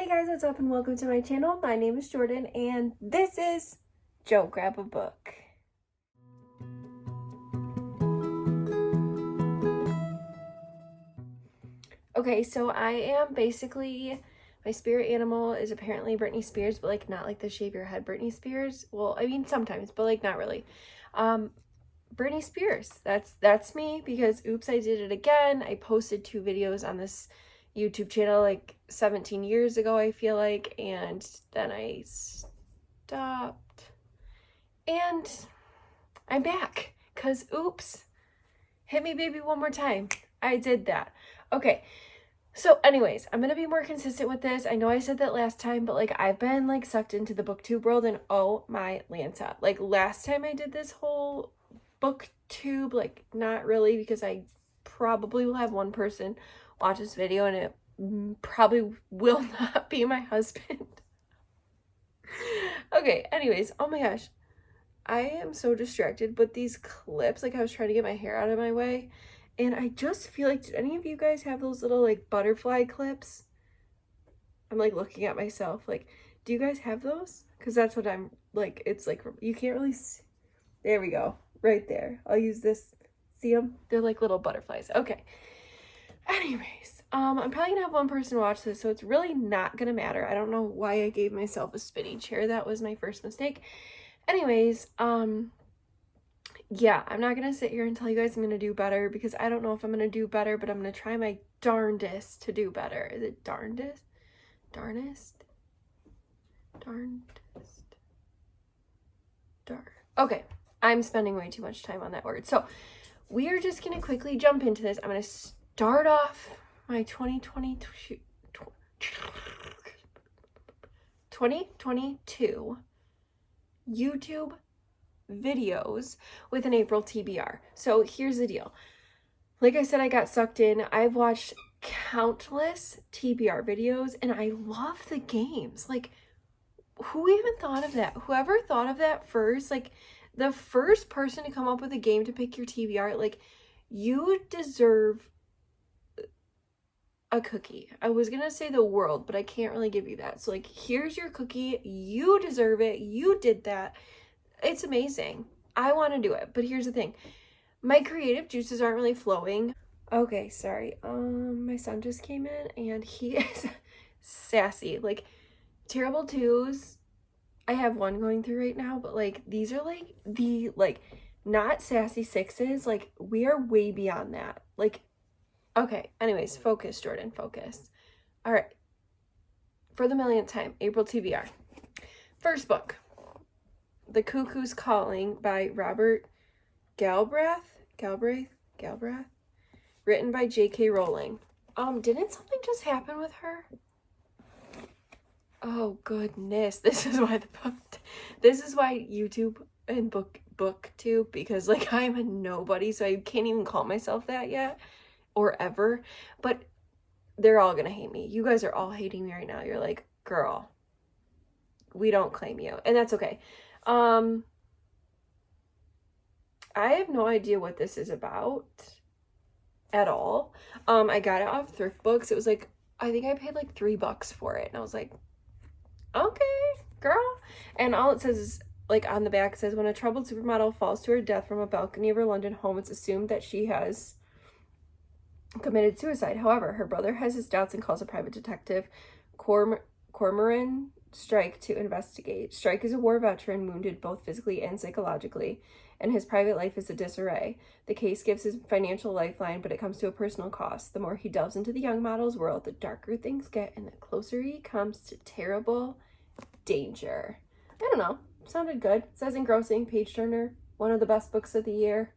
Hey guys, what's up and welcome to my channel. My name is Jordan and this is Joe Grab a Book. Okay, so I am basically, my spirit animal is apparently Britney Spears, but like not like the shave your head Britney Spears. Well, I mean sometimes, but like not really. Britney Spears, that's me because oops, I did it again. I posted 2 videos on this YouTube channel like 17 years ago, I feel like, and then I stopped and I'm back because oops, hit me baby one more time. I did that. Okay, so anyways, I'm gonna be more consistent with this. I know I said that last time, but like I've been like sucked into the booktube world and oh my Lanta, like last time I did this whole booktube, like not really, because I probably will have one person watch this video and it probably will not be my husband. Okay, anyways, oh my gosh, I am so distracted with these clips. Like I was trying to get my hair out of my way and I just feel like, did any of you guys have those little like butterfly clips? I'm like looking at myself, like, do you guys have those? Because that's what I'm like, it's like, you can't really see. There we go, right there. I'll use this. See them? They're like little butterflies. Okay. Anyways, I'm probably gonna have one person watch this, so it's really not gonna matter. I don't know why I gave myself a spinning chair. That was my first mistake. Anyways, yeah, I'm not gonna sit here and tell you guys I'm gonna do better because I don't know if I'm gonna do better, but I'm gonna try my darndest to do better. Is it darndest? Darnest? Darndest? Okay, I'm spending way too much time on that word. So we are just gonna quickly jump into this. I'm gonna start off my 2022 YouTube videos with an April TBR. So here's the deal. Like I said, I got sucked in. I've watched countless TBR videos and I love the games. Like, who even thought of that? Whoever thought of that first, like the first person to come up with a game to pick your TBR, like you deserve a cookie. I was gonna say the world, but I can't really give you that. So like, here's your cookie. You deserve it. You did that. It's amazing. I want to do it, but here's the thing. My creative juices aren't really flowing. Okay, sorry. My son just came in and he is sassy. Like, terrible twos. I have one going through right now, but like, these are like the, like, not sassy sixes. Like, we are way beyond that. Like, okay, anyways, focus, Jordan, focus. All right. For the millionth time, April TBR. First book. The Cuckoo's Calling by Robert Galbraith, written by J.K. Rowling. Didn't something just happen with her? Oh goodness, this is why YouTube and booktube, because like I'm a nobody, so I can't even call myself that yet or ever, but they're all gonna hate me. You guys are all hating me right now. You're like, girl, we don't claim you, and that's okay. I have no idea what this is about at all. I got it off Thrift Books. It was like, I think I paid like $3 for it. And I was like, okay, girl. And all it says is, like on the back, it says, when a troubled supermodel falls to her death from a balcony of her London home, it's assumed that she has committed suicide. However, her brother has his doubts and calls a private detective, Cormoran Strike, to investigate. Strike is a war veteran wounded both physically and psychologically, and his private life is a disarray. The case gives his financial lifeline, but it comes to a personal cost. The more he delves into the young model's world, the darker things get and the closer he comes to terrible danger. I don't know. Sounded good. It says engrossing, page turner, one of the best books of the year.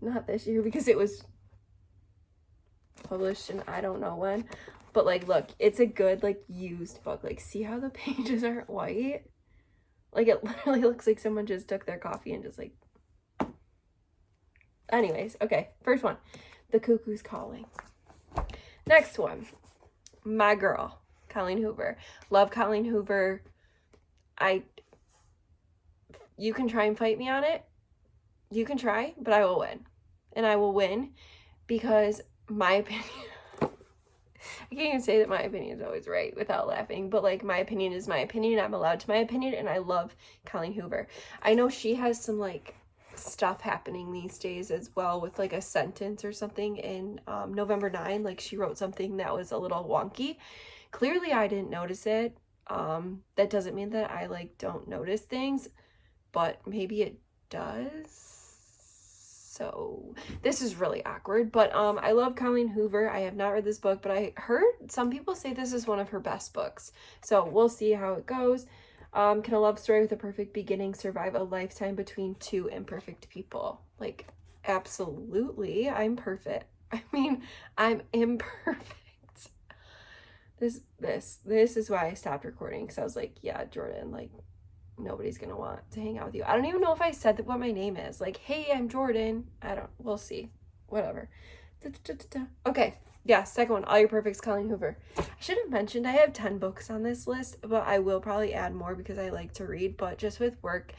Not this year because it was published in I don't know when. But like, look, it's a good, like, used book. Like, see how the pages aren't white? Like, it literally looks like someone just took their coffee and just like... Anyways, okay. First one. The Cuckoo's Calling. Next one. My girl. Colleen Hoover. Love Colleen Hoover. You can try and fight me on it. You can try, but I will win. And I will win because my opinion... I can't even say that my opinion is always right without laughing, but like my opinion is my opinion. I'm allowed to my opinion, and I love Colleen Hoover. I know she has some like stuff happening these days as well with like a sentence or something in November 9. Like she wrote something that was a little wonky. Clearly I didn't notice it. That doesn't mean that I like don't notice things, but maybe it does. So this is really awkward, but I love Colleen Hoover. I have not read this book, but I heard some people say this is one of her best books. So we'll see how it goes. Can a love story with a perfect beginning survive a lifetime between two imperfect people? Like, absolutely. I'm perfect. I mean, I'm imperfect. This is why I stopped recording, because I was like, yeah, Jordan, like, nobody's gonna want to hang out with you. I don't even know if I said what my name is. Like, hey, I'm Jordan. We'll see. Whatever. Okay. Yeah, second one, All Your Perfects, Colleen Hoover. I should have mentioned I have 10 books on this list, but I will probably add more because I like to read, but just with work,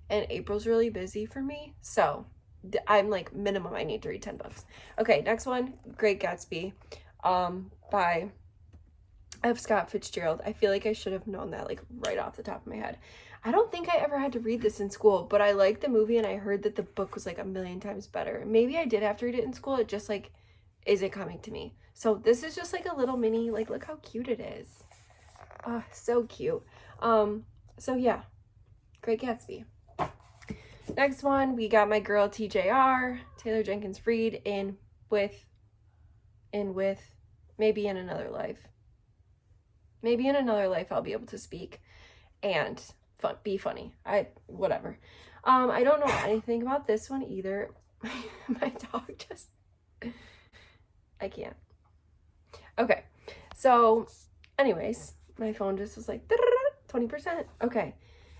and April's really busy for me, so I'm like, minimum I need to read 10 books. Okay, next one, Great Gatsby, by F. Scott Fitzgerald. I feel like I should have known that like right off the top of my head. I don't think I ever had to read this in school, but I liked the movie, and I heard that the book was like a million times better. Maybe I did have to read it in school. It just like isn't coming to me. So this is just like a little mini, like, look how cute it is. Oh, so cute. So yeah, Great Gatsby. Next one, we got my girl TJR, Taylor Jenkins Reid, in with Maybe in Another Life. Maybe in another life I'll be able to speak and be funny. Whatever. I don't know anything about this one either. My dog just, I can't. Okay, so anyways, my phone just was like 20%. Okay.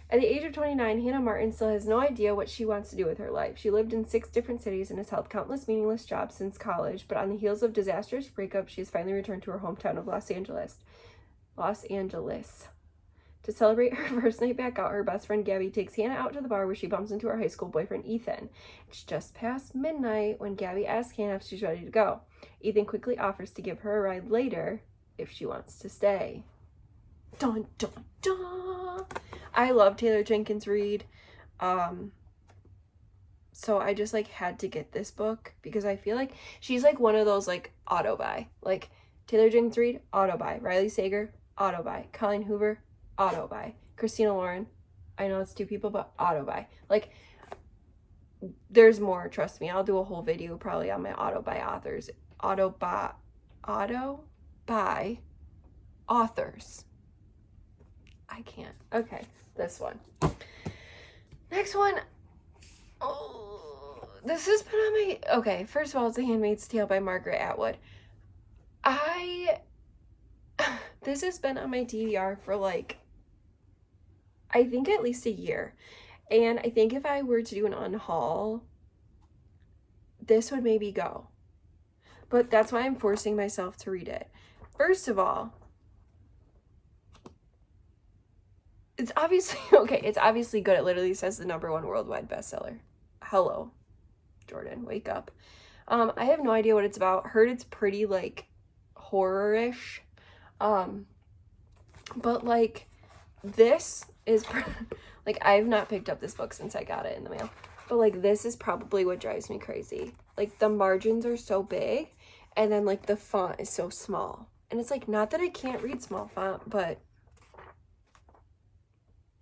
At the age of 29, Hannah Martin still has no idea what she wants to do with her life. She lived in 6 different cities and has held countless meaningless jobs since college, but on the heels of disastrous breakup, she has finally returned to her hometown of Los Angeles. To celebrate her first night back out, her best friend Gabby takes Hannah out to the bar where she bumps into her high school boyfriend Ethan. It's just past midnight when Gabby asks Hannah if she's ready to go. Ethan quickly offers to give her a ride later if she wants to stay. Dun dun dun! I love Taylor Jenkins Reid. So I just like had to get this book because I feel like she's like one of those like auto buy. Like Taylor Jenkins Reid, auto buy. Riley Sager, auto buy. Colleen Hoover, auto buy. Christina Lauren, I know it's 2 people, but auto buy. Like, there's more, trust me. I'll do a whole video probably on my auto buy authors. Auto buy authors. I can't. Okay, this one. Next one. Oh, this has been on my, okay, first of all, it's The Handmaid's Tale by Margaret Atwood. This has been on my DVR for like, I think at least a year. And I think if I were to do an unhaul, this would maybe go. But that's why I'm forcing myself to read it. First of all, it's obviously, okay, it's obviously good. It literally says the #1 worldwide bestseller. Hello, Jordan, wake up. I have no idea what it's about. Heard it's pretty like horror-ish. But like this is like, I've not picked up this book since I got it in the mail, but like this is probably what drives me crazy. Like the margins are so big, and then like the font is so small, and it's like, not that I can't read small font, but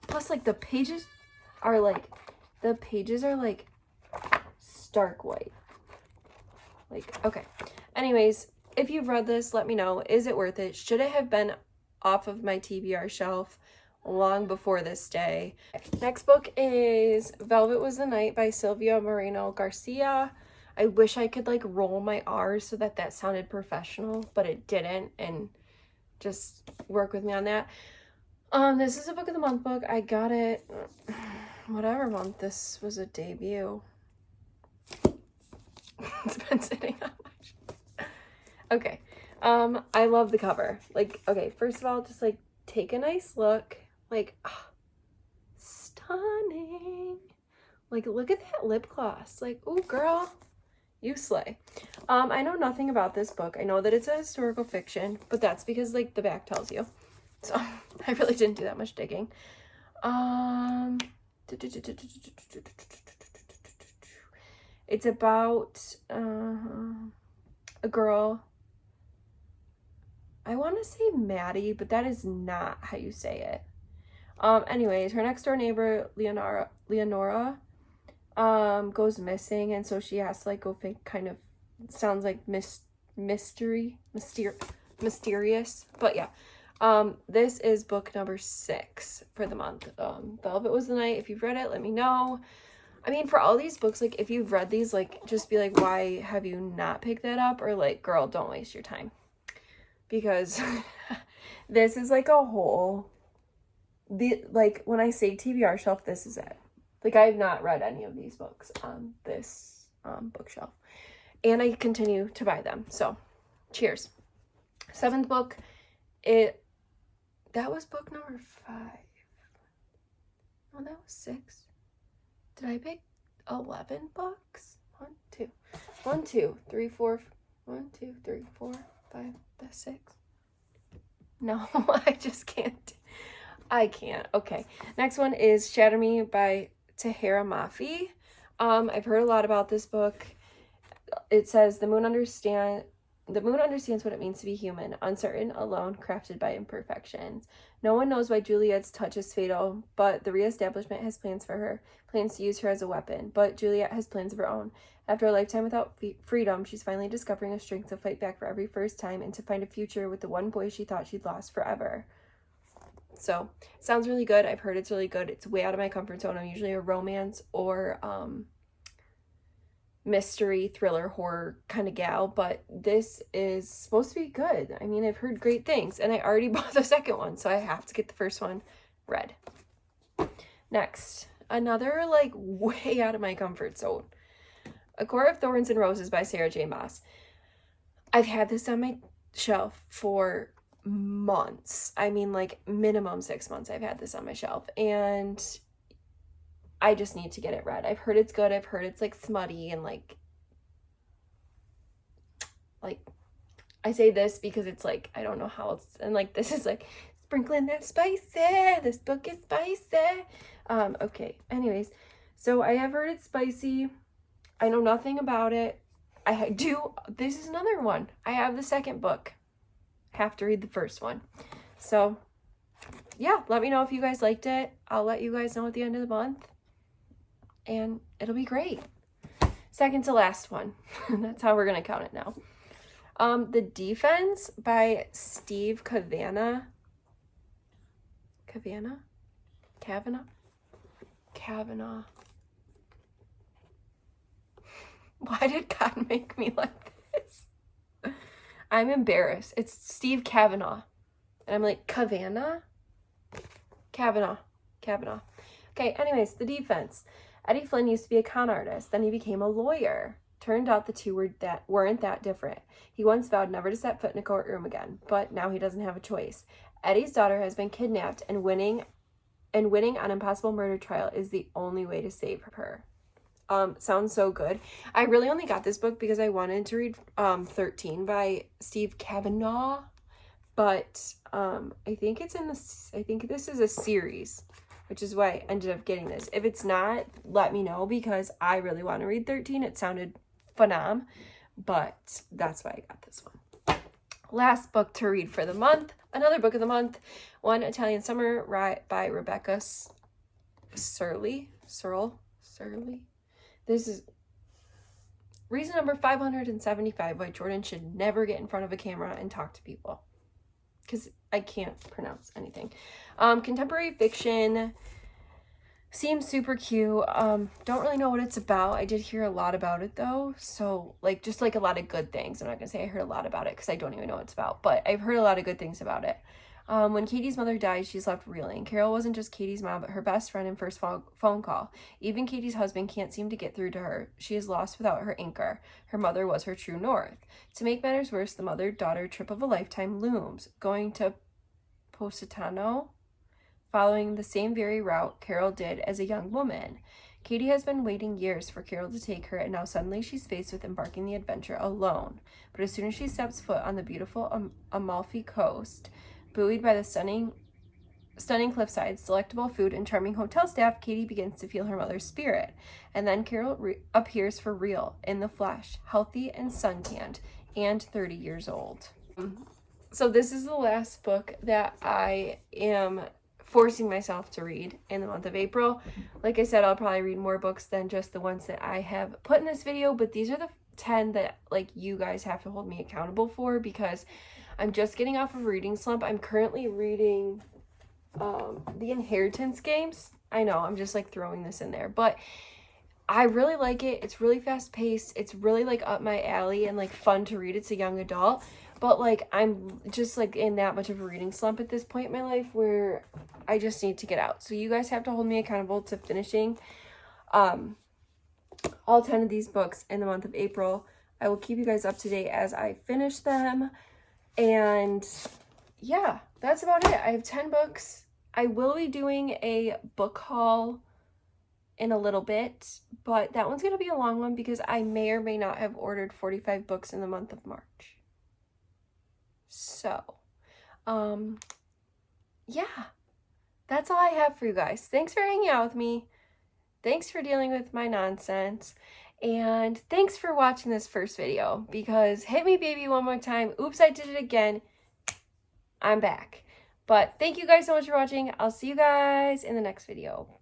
plus like the pages are like stark white. Like, okay, anyways, if you've read this, let me know. Is it worth it? Should it have been off of my TBR shelf long before this day? Next book is Velvet Was the Night by Silvia Moreno Garcia. I wish I could like roll my R's so that sounded professional, but it didn't, and just work with me on that. This is a book of the month book. I got it whatever month this was a debut. It's been sitting on my shelf. Okay. I love the cover. Like, okay, first of all, just like take a nice look. Like, oh, stunning. Like, look at that lip gloss. Like, oh girl, You slay. I know nothing about this book. I know that it's a historical fiction, but that's because, like, the back tells you. So, I really didn't do that much digging. It's about a girl. I want to say Maddie, but that is not how you say it. Anyways, her next door neighbor, Leonora, goes missing, and so she has to, like, go think, kind of sounds like mysterious, but yeah. This is book number 6 for the month. Velvet Was the Night. If you've read it, let me know. I mean, for all these books, like, if you've read these, like, just be like, why have you not picked that up? Or, like, girl, don't waste your time. Because this is, like, a whole, like, when I say TBR shelf, this is it. Like, I have not read any of these books on this bookshelf. And I continue to buy them. So, cheers. 7th book, that was book number 5. Oh, that was 6. Did I pick 11 books? 1, 2, 3, 4. 1, 2, 3, 4, 5, that's 6. No, I just can't. I can't. Okay. Next one is Shatter Me by Tahira Mafi. I've heard a lot about this book. It says the moon understands what it means to be human, uncertain, alone, crafted by imperfections. No one knows why Juliet's touch is fatal, but the reestablishment has plans for her, plans to use her as a weapon. But Juliet has plans of her own. After a lifetime without freedom, she's finally discovering a strength to fight back for every first time and to find a future with the one boy she thought she'd lost forever. So, sounds really good. I've heard it's really good. It's way out of my comfort zone. I'm usually a romance or mystery, thriller, horror kind of gal, but this is supposed to be good. I mean, I've heard great things, and I already bought the second one, so I have to get the first one read. Next, another, like, way out of my comfort zone. A Court of Thorns and Roses by Sarah J. Maas. I've had this on my shelf for months. I mean, like, minimum 6 months I've had this on my shelf, and I just need to get it read. I've heard it's good. I've heard it's, like, smutty and, like, I say this because it's, like, I don't know how else, and, like, this is, like, sprinkling that spicy. This book is spicy. Okay. Anyways, so I have heard it's spicy. I know nothing about it. This is another one. I have the second book. Have to read the first one. So, yeah, let me know if you guys liked it. I'll let you guys know at the end of the month. And it'll be great. Second to last one. That's how we're going to count it now. The Defense by Steve Kavanaugh. Kavanaugh. Why did God make me like this? I'm embarrassed. It's Steve Kavanaugh. And I'm like, Kavanaugh. Okay, anyways, The Defense. Eddie Flynn used to be a con artist. Then he became a lawyer. Turned out the two weren't that different. He once vowed never to set foot in a courtroom again, but now he doesn't have a choice. Eddie's daughter has been kidnapped, and winning on impossible murder trial is the only way to save her. Sounds so good. I really only got this book because I wanted to read 13 by Steve Kavanaugh, but I think this is a series, which is why I ended up getting this. If it's not, let me know because I really want to read 13. It sounded phenom, but that's why I got this one. Last book to read for the month, another book of the month, One Italian Summer by Rebecca Surley. This is reason number 575 why Jordan should never get in front of a camera and talk to people. Because I can't pronounce anything. Contemporary fiction. Seems super cute. Don't really know what it's about. I did hear a lot about it though. So, like, just like a lot of good things. I'm not going to say I heard a lot about it because I don't even know what it's about. But I've heard a lot of good things about it. When Katie's mother died, she's left reeling. Carol wasn't just Katie's mom, but her best friend and first phone call. Even Katie's husband can't seem to get through to her. She is lost without her anchor. Her mother was her true north. To make matters worse, the mother-daughter trip of a lifetime looms. Going to Positano, following the same very route Carol did as a young woman. Katie has been waiting years for Carol to take her, and now suddenly she's faced with embarking the adventure alone. But as soon as she steps foot on the beautiful Amalfi Coast, buoyed by the stunning cliffsides, delectable food, and charming hotel staff, Katie begins to feel her mother's spirit. And then Carol appears for real, in the flesh, healthy and suntanned, and 30 years old. So this is the last book that I am forcing myself to read in the month of April. Like I said, I'll probably read more books than just the ones that I have put in this video, but these are the 10 that like you guys have to hold me accountable for, because I'm just getting off of a reading slump. I'm currently reading The Inheritance Games. I know, I'm just like throwing this in there, but I really like it. It's really fast paced. It's really like up my alley and like fun to read. It's a young adult, but like I'm just like in that much of a reading slump at this point in my life where I just need to get out. So you guys have to hold me accountable to finishing all 10 of these books in the month of April. I will keep you guys up to date as I finish them. And yeah, that's about it. I have 10 books. I will be doing a book haul in a little bit, but that one's going to be a long one because I may or may not have ordered 45 books in the month of March. So, yeah, that's all I have for you guys. Thanks for hanging out with me. Thanks for dealing with my nonsense. And thanks for watching this first video, because hit me baby one more time. Oops, I did it again. I'm back. But thank you guys so much for watching. I'll see you guys in the next video.